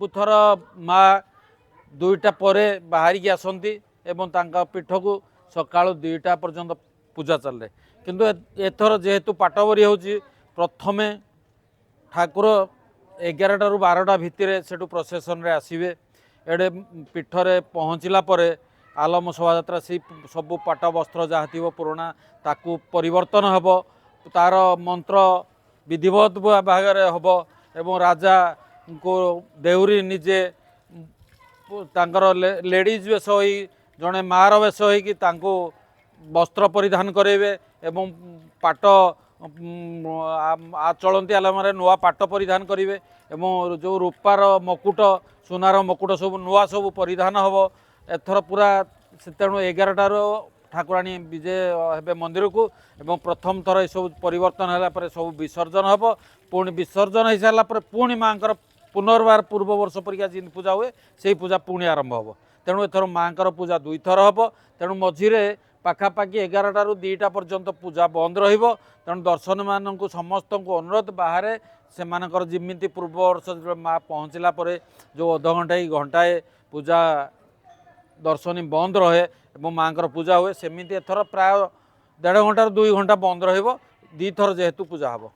सबुथर माँ दुईटा परे बाहरिकी आसती एवं तांका पीठ को सकाळु 2टा पर्यंत पूजा चले किंतु एथर जेहेतु पाटबरी होची प्रथमे ठाकुर 11टा रु 12टा भितर सेठू प्रोसेसन रे आसीबे एडे पीठरे पहुँचला परे आलम शोभायात्रा से सबू पाट वस्त्र जहाँ थी पुराणा ताकू परिवर्तन हम तार मंत्र विधिवत भाग हम एवं राजा को देउरी निजे तांकर लेडीज वेश हो जड़े मार वेश हो वस्त्र परिधान करेंगे एवं पाट चलती आलमारे नुआ पाट परिधान करेंगे एवं जो रूपार मकुट सुनार मकुट सब नुआ सब परिधान हम एथर पूरा तेणु 11टार ठाकुराणी विजय हे मंदिर को एवं प्रथम थर ये सब परिवर्तन है सब विसर्जन हम पुणी विसर्जन हो सारापर पुणी माँ पुनर्बार पूर्व वर्ष परिका जी पूजा हुए से पूजा पुणी आरंभ हम तेणु एथर माँ पूजा 2 थर हम तेणु मझिरे पाखापाखि 11टा रु 2टा पर्यंत पूजा बंद तेणु दर्शन मान समस्त को अनुरोध बाहर से जमी पूर्व वर्ष माँ पहुँचला जो अध घंटाए घंटाए पूजा दर्शनी बंद रहे और माँ पूजा हुए सेमती एथर प्राय 1.5 घंटा 2 घंटा बंद रही 2 थर जेहेतु पूजा हम।